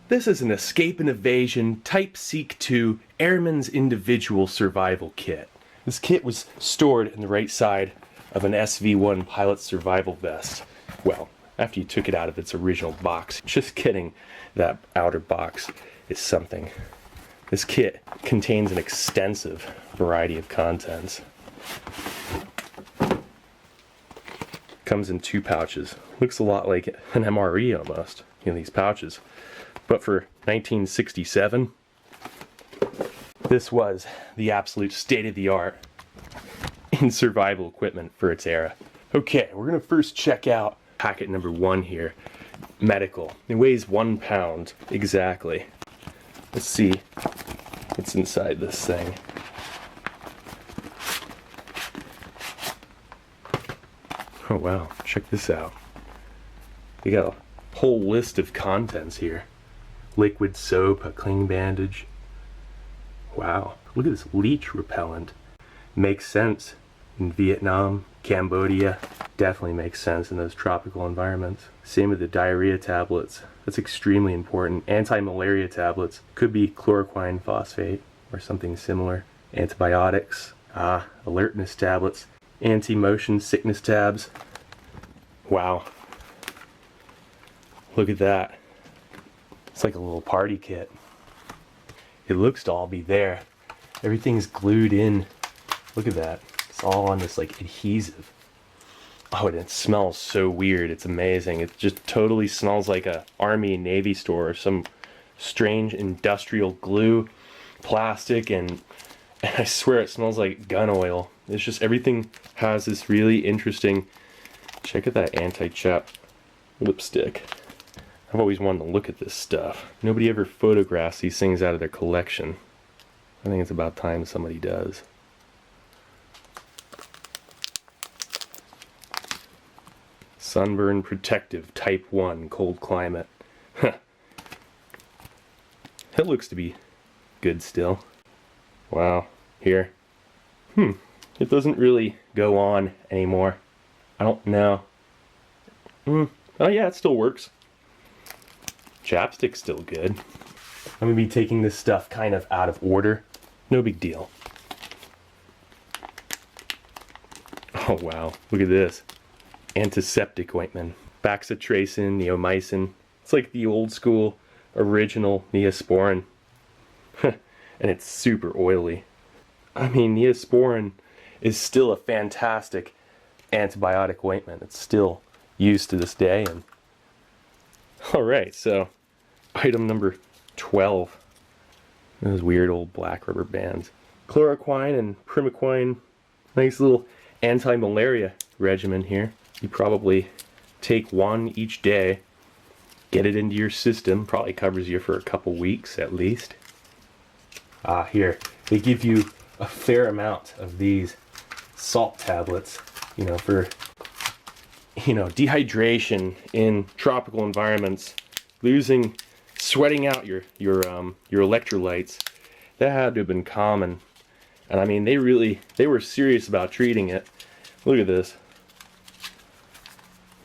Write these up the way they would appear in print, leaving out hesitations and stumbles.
This is an Escape and Evasion Type Seek 2 Airman's Individual Survival Kit. This kit was stored in the right side of an SV1 pilot survival vest. Well, after you took it out of its original box. Just kidding, that outer box is something. This kit contains an extensive variety of contents. Comes in 2 pouches. Looks a lot like an MRE almost, these pouches. But for 1967, this was the absolute state-of-the-art in survival equipment for its era. Okay, we're gonna first check out packet number 1 here. Medical. It weighs 1 pound exactly. Let's see what's inside this thing. Oh wow, check this out. We got a whole list of contents here. Liquid soap, a cling bandage. Wow, look at this leech repellent. Makes sense in Vietnam, Cambodia. Definitely makes sense in those tropical environments. Same with the diarrhea tablets. That's extremely important. Anti-malaria tablets. Could be chloroquine phosphate or something similar. Antibiotics. Alertness tablets. Anti-motion sickness tabs. Wow. Look at that. It's like a little party kit. It looks to all be there. Everything's glued in. Look at that. It's all on this like adhesive. Oh, and it smells so weird. It's amazing. It just totally smells like a Army and Navy store or some strange industrial glue, plastic, and I swear it smells like gun oil. It's just everything has this really interesting. Check out that anti-chap lipstick. I've always wanted to look at this stuff. Nobody ever photographs these things out of their collection. I think it's about time somebody does. Sunburn Protective Type 1 Cold Climate. It looks to be good still. Wow. Here. It doesn't really go on anymore. I don't know. Oh yeah, it still works. Chapstick's still good. I'm gonna be taking this stuff kind of out of order. No big deal. Oh wow, look at this. Antiseptic ointment. Bacitracin, neomycin. It's like the old school original Neosporin. And it's super oily. I mean, Neosporin is still a fantastic antibiotic ointment. It's still used to this day. And alright, so item number 12. Those weird old black rubber bands. Chloroquine and primaquine. Nice little anti-malaria regimen here. You probably take 1 each day, get it into your system, probably covers you for a couple weeks at least. Here, they give you a fair amount of these salt tablets, for, dehydration in tropical environments, sweating out your electrolytes. That had to have been common. And I mean, they were serious about treating it. Look at this.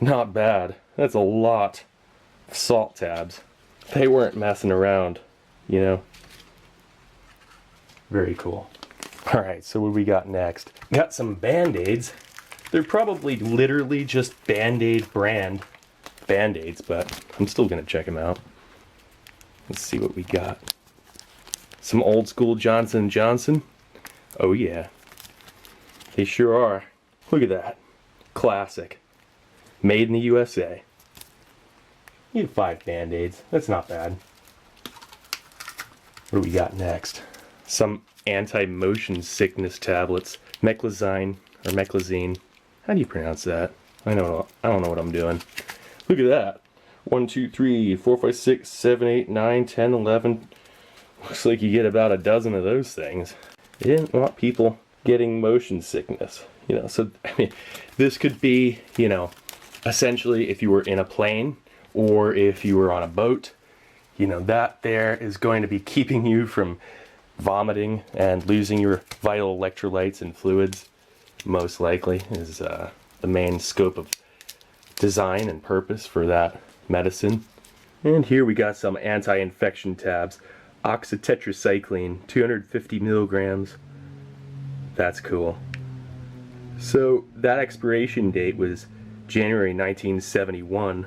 Not bad. That's a lot of salt tabs. They weren't messing around, Very cool. Alright, so what do we got next? Got some Band-Aids. They're probably literally just Band-Aid brand Band-Aids, but I'm still gonna check them out. Let's see what we got. Some old school Johnson & Johnson. Oh yeah. They sure are. Look at that. Classic. Made in the USA. You get 5 Band-Aids. That's not bad. What do we got next? Some anti-motion sickness tablets. Meclizine or meclizine. How do you pronounce that? I don't know what I'm doing. Look at that. 1, 2, 3, 4, 5, 6, 7, 8, 9, 10, 11. Looks like you get about a dozen of those things. They didn't want people getting motion sickness. So I mean, this could be, essentially if you were in a plane or if you were on a boat, that there is going to be keeping you from vomiting and losing your vital electrolytes and fluids. Most likely is the main scope of design and purpose for that medicine. And here we got some anti-infection tabs. Oxytetracycline, 250 milligrams. That's cool. So that expiration date was January 1971.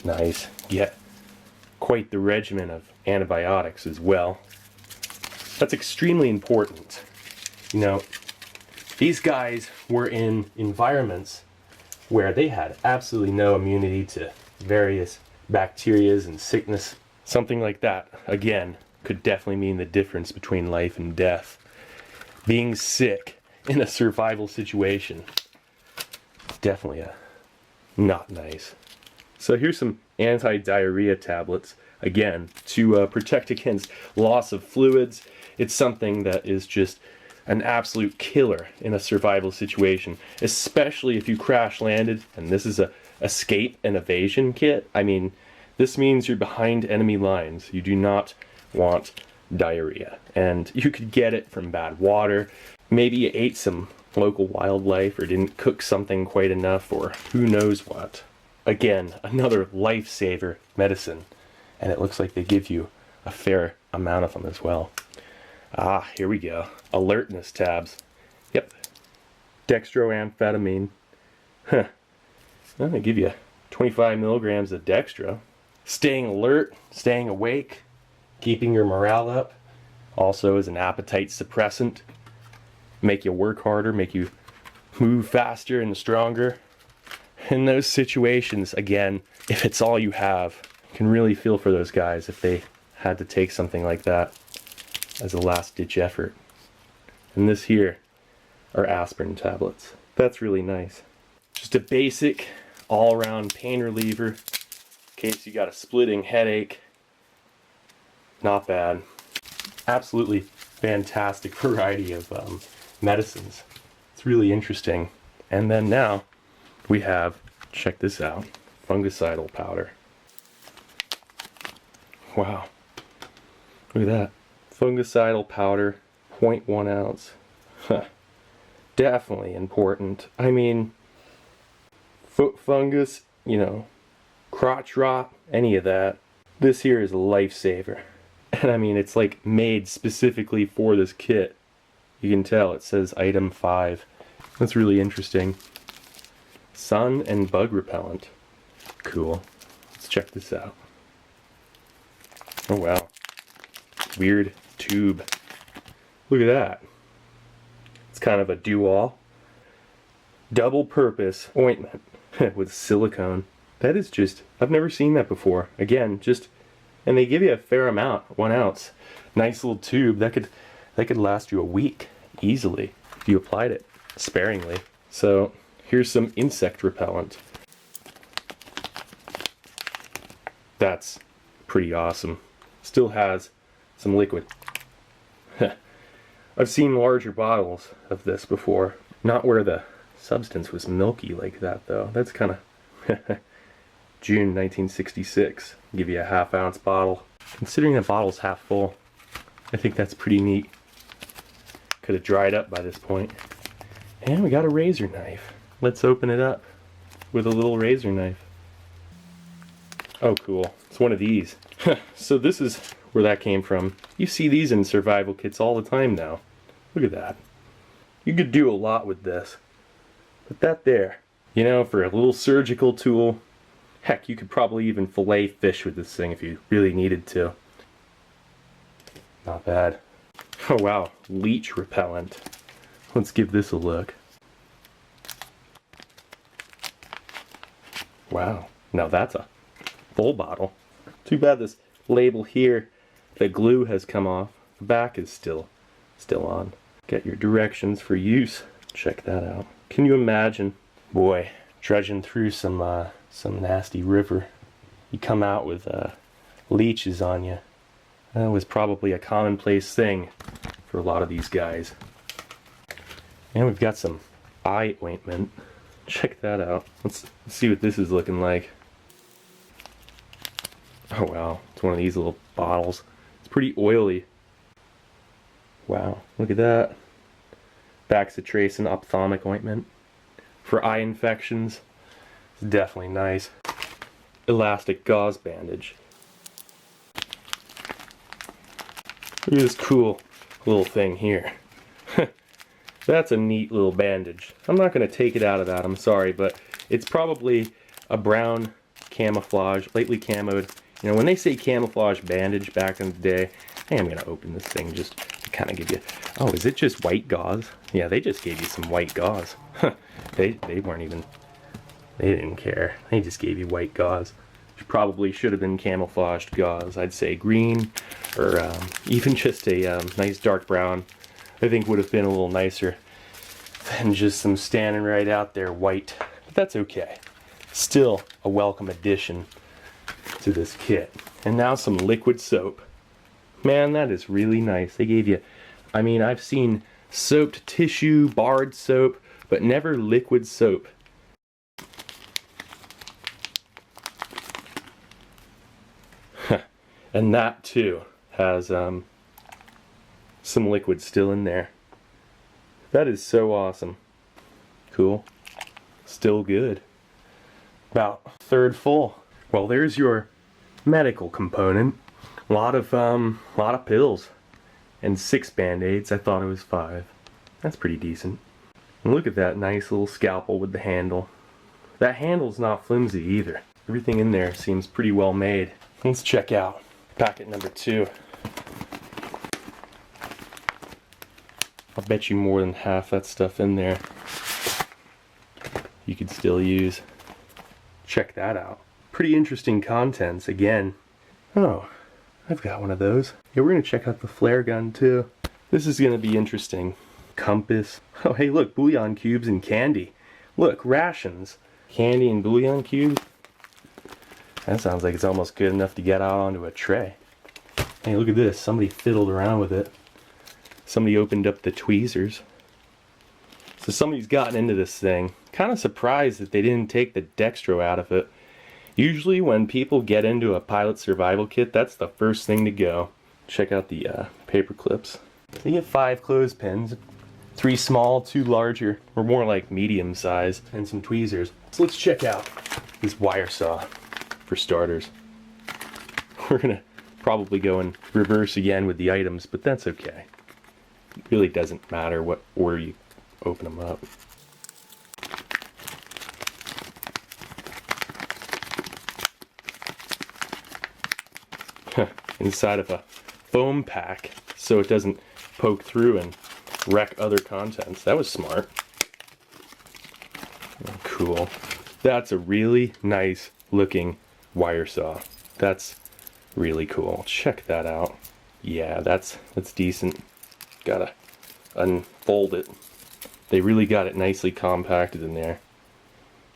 Nice. Yeah, quite the regimen of antibiotics as well. That's extremely important. You know, these guys were in environments where they had absolutely no immunity to various bacterias and sickness. Something like that, again, could definitely mean the difference between life and death. Being sick in a survival situation, definitely not nice. So here's some anti-diarrhea tablets, again, to protect against loss of fluids. It's something that is just an absolute killer in a survival situation, especially if you crash landed and this is a escape and evasion kit. I mean, this means you're behind enemy lines. You do not want diarrhea, and you could get it from bad water. Maybe you ate some local wildlife or didn't cook something quite enough, or who knows what. Again, another lifesaver medicine, and it looks like they give you a fair amount of them as well. Ah, here we go. Alertness tabs. Yep. Dextroamphetamine. Huh. Well, they give you 25 milligrams of dextro. Staying alert, staying awake, keeping your morale up. Also is an appetite suppressant. Make you work harder, make you move faster and stronger. In those situations, again, if it's all you have, you can really feel for those guys if they had to take something like that as a last-ditch effort. And this here are aspirin tablets. That's really nice. Just a basic, all-around pain reliever in case you got a splitting headache. Not bad. Absolutely fantastic variety of medicines. It's really interesting. And then now we have, check this out, fungicidal powder. Wow. Look at that. Fungicidal powder, 0.1 ounce. Huh. Definitely important. I mean, foot fungus, you know, crotch rot, any of that. This here is a lifesaver. And I mean, it's like made specifically for this kit. You can tell it says item 5. That's really interesting. Sun and bug repellent. Cool. Let's check this out. Oh wow. Weird tube. Look at that. It's kind of a do-all. Double purpose ointment with silicone. That is just, I've never seen that before. Again, just, and they give you a fair amount, 1 ounce. Nice little tube. That could last you a week easily if you applied it sparingly. So here's some insect repellent. That's pretty awesome. Still has some liquid. I've seen larger bottles of this before. Not where the substance was milky like that though. That's kind of June 1966. Give you a ½ ounce bottle. Considering the bottle's half full, I think that's pretty neat. Could have dried up by this point. And we got a razor knife. Let's open it up with a little razor knife. Oh cool, it's one of these. So this is where that came from. You see these in survival kits all the time now. Look at that. You could do a lot with this. But that there, you know, for a little surgical tool, heck, you could probably even fillet fish with this thing if you really needed to. Not bad. Oh wow, leech repellent. Let's give this a look. Wow, now that's a full bottle. Too bad this label here, the glue has come off. The back is still on. Get your directions for use. Check that out. Can you imagine, boy, trudging through some nasty river? You come out with leeches on you. That was probably a commonplace thing for a lot of these guys. And we've got some eye ointment. Check that out. Let's see what this is looking like. Oh wow, it's one of these little bottles. It's pretty oily. Wow, look at that. Bacitracin ophthalmic ointment for eye infections. It's definitely nice. Elastic gauze bandage. Look at this cool little thing here. That's a neat little bandage. I'm not going to take it out of that, I'm sorry, but it's probably a brown camouflage, lightly camoed. You know, when they say camouflage bandage back in the day, hey, I'm going to open this thing just to kind of give you... Oh, is it just white gauze? Yeah, they just gave you some white gauze. They weren't even... They didn't care. They just gave you white gauze. Which probably should have been camouflaged gauze. I'd say green, or even just a nice dark brown. I think would have been a little nicer than just some standing right out there white. But that's okay. Still a welcome addition to this kit. And now some liquid soap. Man, that is really nice. They gave you, I mean, I've seen soaped tissue, barred soap, but never liquid soap. And that too has some liquid still in there. That is so awesome. Cool. Still good. About a third full. Well, there's your medical component. A lot of pills and 6 band-aids. I thought it was 5. That's pretty decent. And look at that nice little scalpel with the handle. That handle's not flimsy either. Everything in there seems pretty well made. Let's check out packet number 2. I'll bet you more than half that stuff in there you could still use. Check that out. Pretty interesting contents again. Oh, I've got one of those. Yeah, we're gonna check out the flare gun too. This is gonna be interesting. Compass. Oh, hey, look, bouillon cubes and candy. Look, rations. Candy and bouillon cubes. That sounds like it's almost good enough to get out onto a tray. Hey, look at this. Somebody fiddled around with it. Somebody opened up the tweezers. So somebody's gotten into this thing. Kind of surprised that they didn't take the dextro out of it. Usually when people get into a pilot survival kit, that's the first thing to go. Check out the paper clips. So you get 5 clothespins, 3 small, 2 larger, or more like medium size, and some tweezers. So let's check out this wire saw for starters. We're gonna probably go in reverse again with the items, but that's okay. It really doesn't matter what order you open them up. Inside of a foam pack so it doesn't poke through and wreck other contents. That was smart. Oh, cool. That's a really nice looking wire saw. That's really cool. Check that out. Yeah, that's decent. Gotta unfold it. They really got it nicely compacted in there.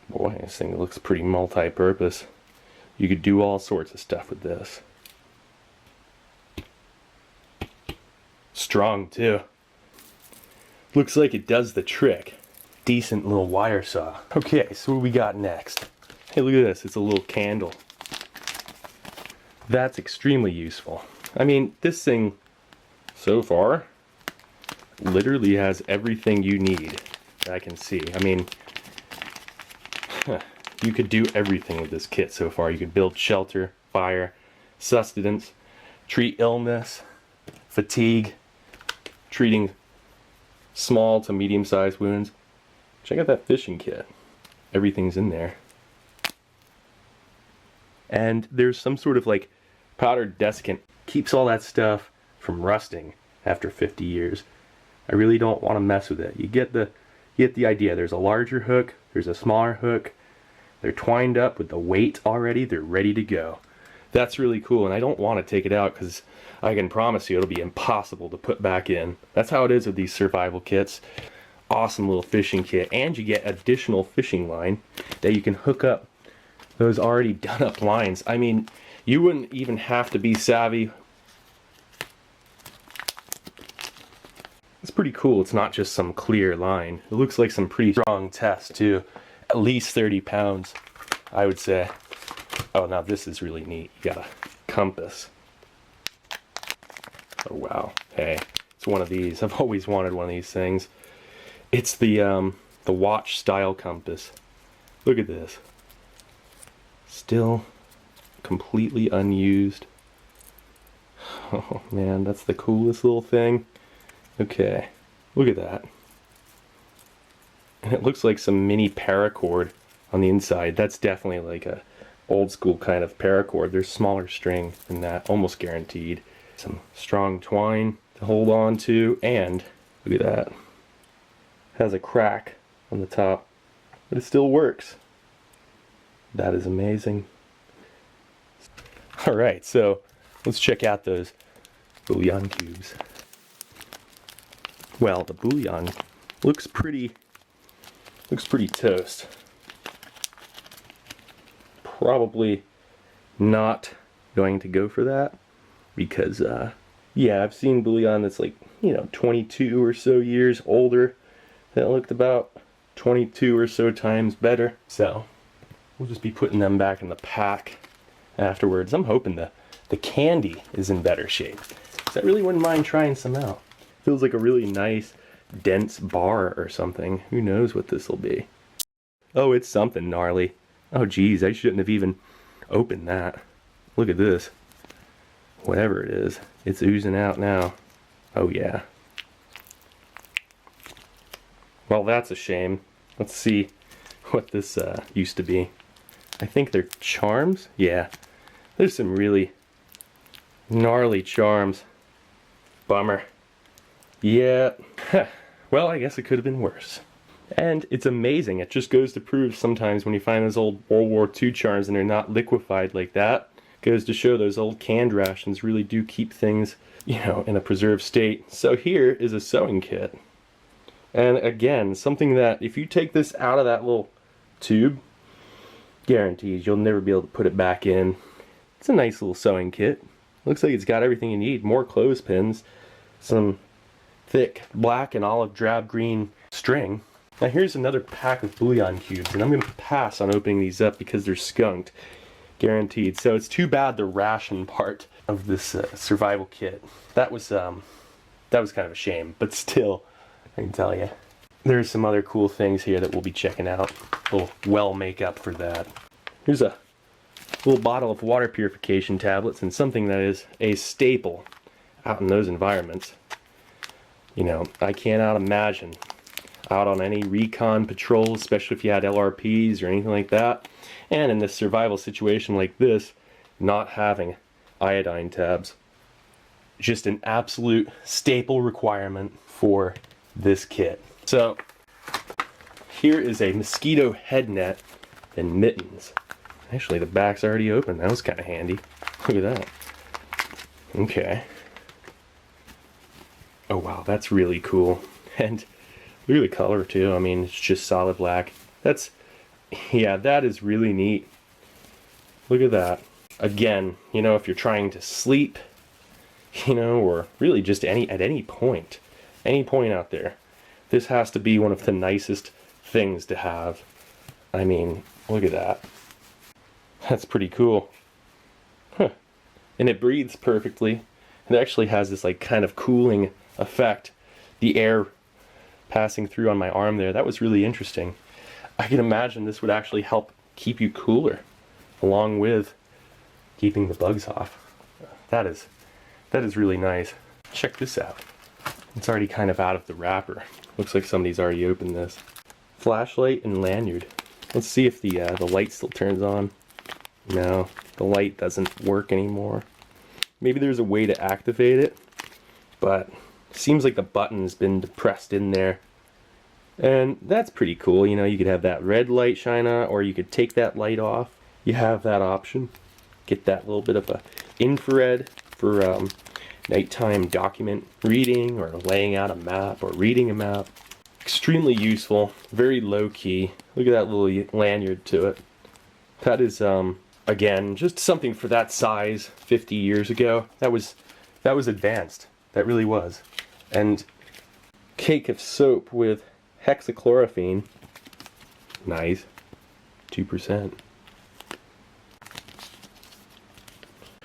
Boy, this thing looks pretty multi-purpose. You could do all sorts of stuff with this. Strong too. Looks like it does the trick. Decent little wire saw. Okay, so what we got next? Hey, look at this. It's a little candle. That's extremely useful. I mean, this thing, so far, literally has everything you need that I can see. I mean, you could do everything with this kit so far. You could build shelter, fire, sustenance, treat illness, fatigue, treating small to medium-sized wounds. Check out that fishing kit. Everything's in there. And there's some sort of like powdered desiccant. Keeps all that stuff from rusting after 50 years. I really don't want to mess with it. You get the idea. There's a larger hook, there's a smaller hook. They're twined up with the weight already. They're ready to go. That's really cool, and I don't want to take it out because I can promise you it'll be impossible to put back in. That's how it is with these survival kits. Awesome little fishing kit, and you get additional fishing line that you can hook up those already done up lines. I mean, you wouldn't even have to be savvy. It's pretty cool. It's not just some clear line. It looks like some pretty strong test too. At least 30 pounds, I would say. Oh, now this is really neat. You got a compass. Oh wow. Hey, it's one of these. I've always wanted one of these things. It's the watch style compass. Look at this. Still completely unused. Oh man, that's the coolest little thing. Okay, look at that. And it looks like some mini paracord on the inside. That's definitely like a old school kind of paracord. There's smaller string than that, almost guaranteed. Some strong twine to hold on to, and look at that. It has a crack on the top, but it still works. That is amazing. All right, so let's check out those bouillon cubes. Well, the bouillon looks pretty toast. Probably not going to go for that because yeah, I've seen bouillon that's like, 22 or so years older that looked about 22 or so times better. So we'll just be putting them back in the pack afterwards. I'm hoping the candy is in better shape. So I really wouldn't mind trying some out. Feels like a really nice, dense bar or something. Who knows what this will be? Oh, it's something gnarly. Oh geez, I shouldn't have even opened that. Look at this. Whatever it is, it's oozing out now. Oh yeah. Well, that's a shame. Let's see what this used to be. I think they're charms? Yeah. There's some really gnarly charms. Bummer. Yeah. Well, I guess it could have been worse. And it's amazing. It just goes to prove sometimes when you find those old World War II charms and they're not liquefied like that, goes to show those old canned rations really do keep things, in a preserved state. So here is a sewing kit. And again, something that if you take this out of that little tube, guaranteed you'll never be able to put it back in. It's a nice little sewing kit. Looks like it's got everything you need. More clothespins, some thick black and olive drab green string. Now here's another pack of bouillon cubes, and I'm going to pass on opening these up because they're skunked. Guaranteed. So it's too bad the ration part of this survival kit. That was kind of a shame, but still, I can tell you. There's some other cool things here that we'll be checking out. We'll well make up for that. Here's a little bottle of water purification tablets, and something that is a staple out in those environments. I cannot imagine out on any recon patrol, especially if you had LRPs or anything like that, and in this survival situation like this, not having iodine tabs. Just an absolute staple requirement for this kit. So here is a mosquito head net and mittens. Actually, the back's already open. That was kind of handy. Look at that. Okay. Oh wow, that's really cool. And look at the color too. I mean, it's just solid black. Yeah, that is really neat. Look at that. Again, if you're trying to sleep, or really just at any point out there, this has to be one of the nicest things to have. I mean, look at that. That's pretty cool. Huh. And it breathes perfectly. It actually has this like kind of cooling effect. The air passing through on my arm there, that was really interesting. I can imagine this would actually help keep you cooler, along with keeping the bugs off. That is really nice. Check this out. It's already kind of out of the wrapper. Looks like somebody's already opened this. Flashlight and lanyard. Let's see if the light still turns on. No, the light doesn't work anymore. Maybe there's a way to activate it, but it seems like the button's been depressed in there. And that's pretty cool. You could have that red light shine on, or you could take that light off. You have that option. Get that little bit of a infrared for nighttime document reading, or laying out a map, or reading a map. Extremely useful, very low key. Look at that little lanyard to it. That is, again, just something for that size 50 years ago. That was advanced. That really was. And cake of soap with hexachlorophene. Nice. 2%.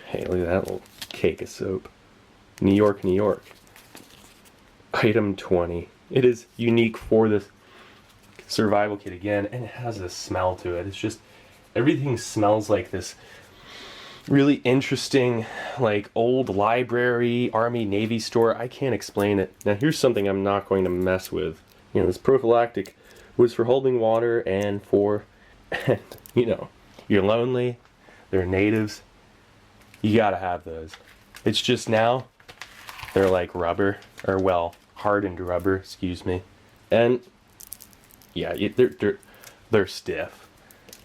Hey, look at that little cake of soap. New York, New York. Item 20. It is unique for this survival kit again, and it has a smell to it. It's just Everything smells like this really interesting, like old library, Army, Navy store. I can't explain it. Now here's something I'm not going to mess with. You know, this prophylactic was for holding water and for, you know, you're lonely, they're natives, you gotta have those. It's just now, they're like rubber, or well, hardened rubber, excuse me. And yeah, they're stiff.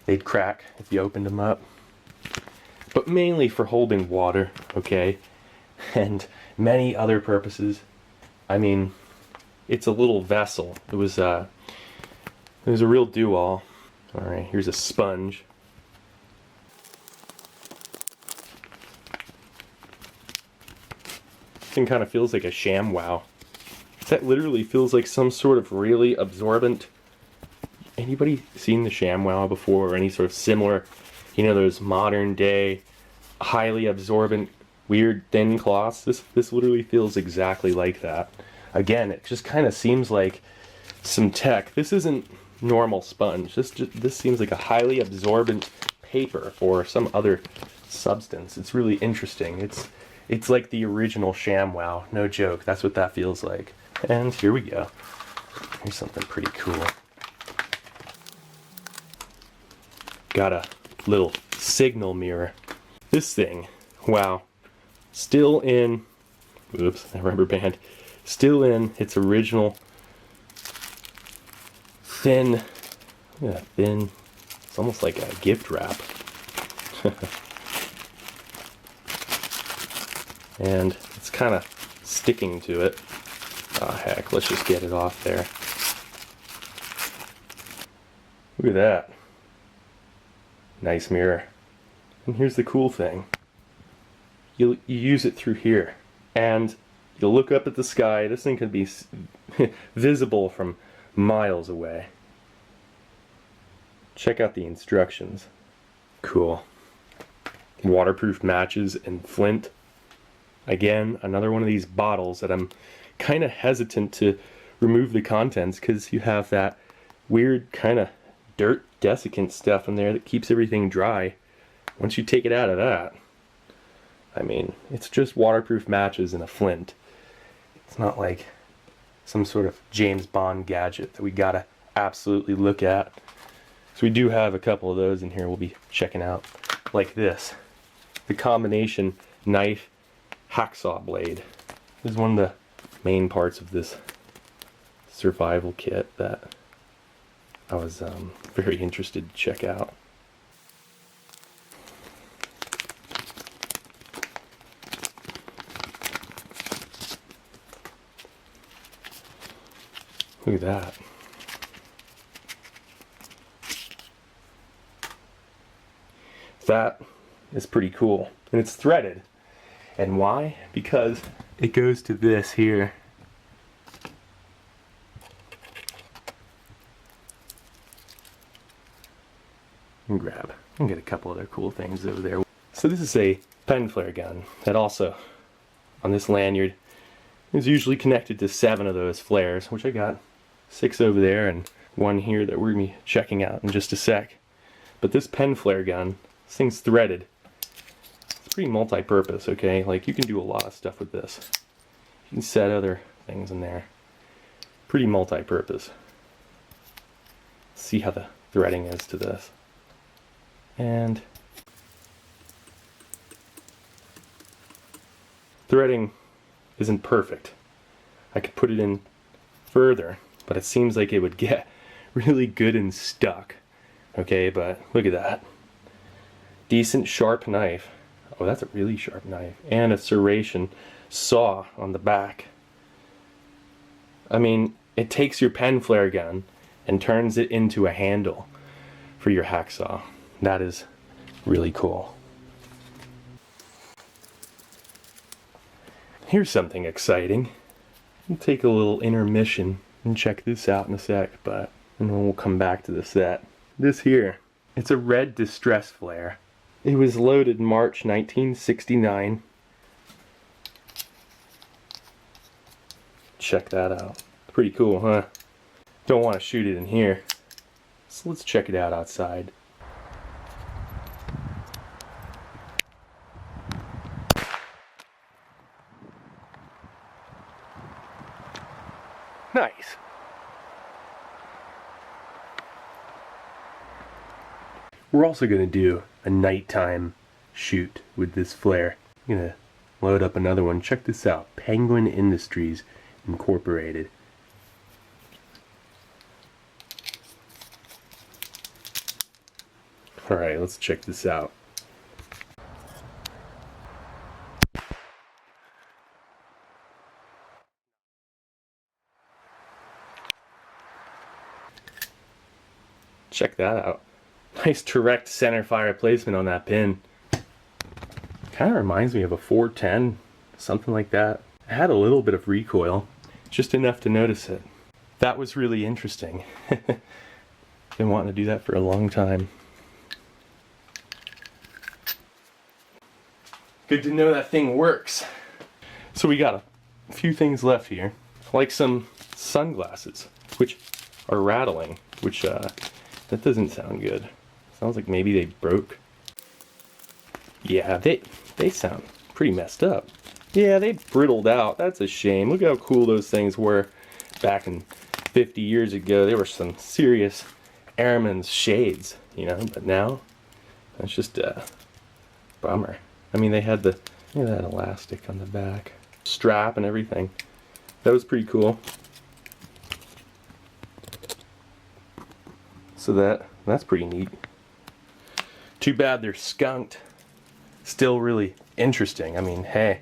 They'd crack if you opened them up. But mainly for holding water, okay? And many other purposes. I mean, it's a little vessel. It was a real do-all. All right, here's a sponge. Thing kind of feels like a ShamWow. That literally feels like some sort of really absorbent. Anybody seen the ShamWow before, or any sort of similar, you know, those modern day, highly absorbent, weird thin cloths? This literally feels exactly like that. Again, it just kind of seems like some tech. This isn't normal sponge. This seems like a highly absorbent paper or some other substance. It's really interesting. It's like the original ShamWow. No joke. That's what that feels like. And here we go. Here's something pretty cool. Got a little signal mirror. This thing, wow, still in, oops, that rubber band, still in its original thin, yeah, thin, it's almost like a gift wrap. And it's kind of sticking to it. Oh heck, let's just get it off there. Look at that. Nice mirror. And here's the cool thing. You use it through here. And you'll look up at the sky. This thing can be visible from miles away. Check out the instructions. Cool. Waterproof matches and flint. Again, another one of these bottles that I'm kind of hesitant to remove the contents because you have that weird kind of dirt desiccant stuff in there that keeps everything dry. Once you take it out of that, I mean, it's just waterproof matches and a flint. It's not like some sort of James Bond gadget that we gotta absolutely look at. So we do have a couple of those in here we'll be checking out. Like this. The combination knife hacksaw blade. This is one of the main parts of this survival kit that I was very interested to check out. Look at that. That is pretty cool. And it's threaded. And why? Because it goes to this here. And grab. And get a couple other cool things over there. So this is a pen flare gun that also, on this lanyard, is usually connected to 7 of those flares, which I got 6 over there and 1 here that we're going to be checking out in just a sec. But this pen flare gun, this thing's threaded. It's pretty multi-purpose, okay? Like, you can do a lot of stuff with this. You can set other things in there. Pretty multi-purpose. See how the threading is to this. And threading isn't perfect. I could put it in further, but it seems like it would get really good and stuck. Okay, but look at that. Decent sharp knife. Oh, that's a really sharp knife. And a serration saw on the back. I mean, it takes your pen flare gun and turns it into a handle for your hacksaw. That is really cool. Here's something exciting. We'll take a little intermission and check this out in a sec, and then we'll come back to the set. This here, it's a red distress flare. It was loaded March 1969. Check that out. Pretty cool, huh? Don't want to shoot it in here. So let's check it out outside. Nice. We're also going to do a nighttime shoot with this flare. I'm going to load up another one. Check this out. Penguin Industries Incorporated. Alright, let's check this out. Check that out. Nice direct center fire placement on that pin. Kind of reminds me of a 410, something like that. It had a little bit of recoil, just enough to notice it. That was really interesting. Been wanting to do that for a long time. Good to know that thing works. So we got a few things left here, like some sunglasses, which are rattling, which that doesn't sound good. Sounds like maybe they broke. Yeah, they sound pretty messed up. Yeah, they brittled out. That's a shame. Look how cool those things were back in 50 years ago. They were some serious airman's shades, you know, but now that's just a bummer. I mean, they had that elastic on the back, strap and everything. That was pretty cool. So that's pretty neat. Too bad they're skunked. Still really interesting. I mean, hey,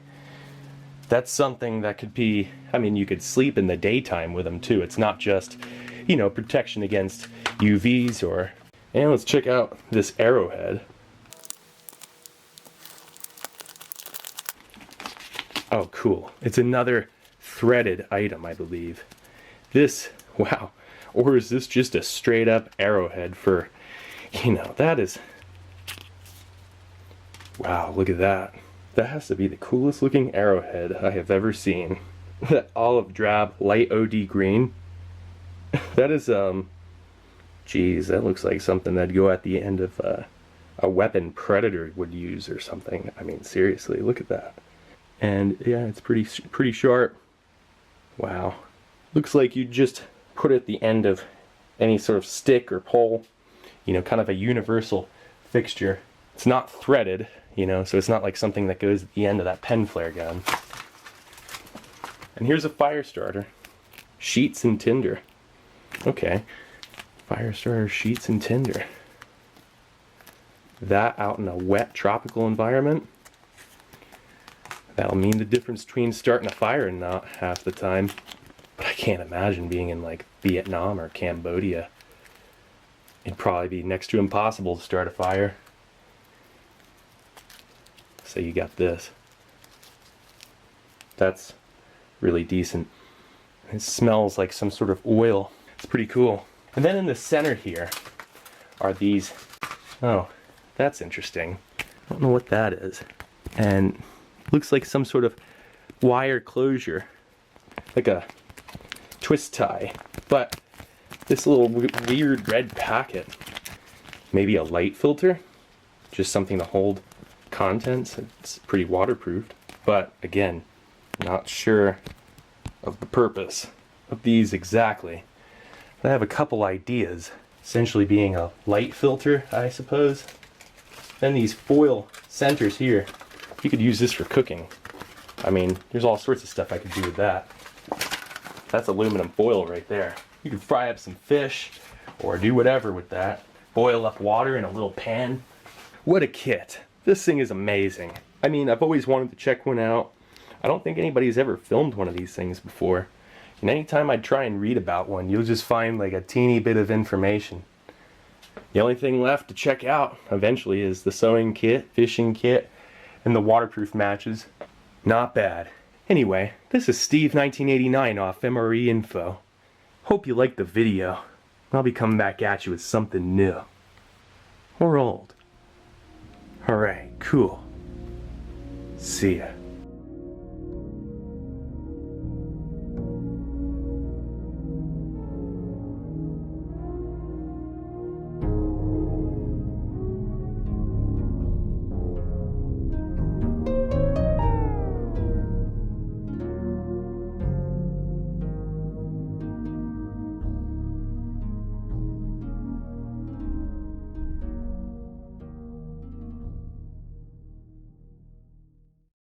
that's something that could be, I mean, you could sleep in the daytime with them too. It's not just, you know, protection against UVs or... And let's check out this arrowhead. Oh, cool. It's another threaded item, I believe. This, wow. Or is this just a straight up arrowhead for, you know, that is... Wow, look at that. That has to be the coolest looking arrowhead I have ever seen. That olive drab, light OD green. That is, geez, that looks like something that'd go at the end of a weapon Predator would use or something. I mean, seriously, look at that. And yeah, it's pretty sharp. Wow. Looks like you just put it at the end of any sort of stick or pole. You know, kind of a universal fixture. It's not threaded, you know, so it's not like something that goes at the end of that pen flare gun. And here's a fire starter. Sheets and tinder. Okay. Fire starter, sheets and tinder. That out in a wet tropical environment, that'll mean the difference between starting a fire and not half the time. But I can't imagine being in like Vietnam or Cambodia. It'd probably be next to impossible to start a fire. So you got this. That's really decent. It smells like some sort of oil. It's pretty cool. And then in the center here are these, oh, that's interesting. I don't know what that is. And looks like some sort of wire closure, like a twist tie. But this little weird red packet, maybe a light filter, just something to hold contents. It's pretty waterproofed, but again, not sure of the purpose of these exactly. I have a couple ideas, essentially being a light filter, I suppose. Then these foil centers here, you could use this for cooking. I mean, there's all sorts of stuff I could do with that. That's aluminum foil right there. You could fry up some fish or do whatever with that. Boil up water in a little pan. What a kit. This thing is amazing. I mean, I've always wanted to check one out. I don't think anybody's ever filmed one of these things before. And anytime I try and read about one, you'll just find like a teeny bit of information. The only thing left to check out eventually is the sewing kit, fishing kit, and the waterproof matches. Not bad. Anyway, this is Steve 1989 off MRE Info. Hope you liked the video. I'll be coming back at you with something new. Or old. Alright, cool. See ya.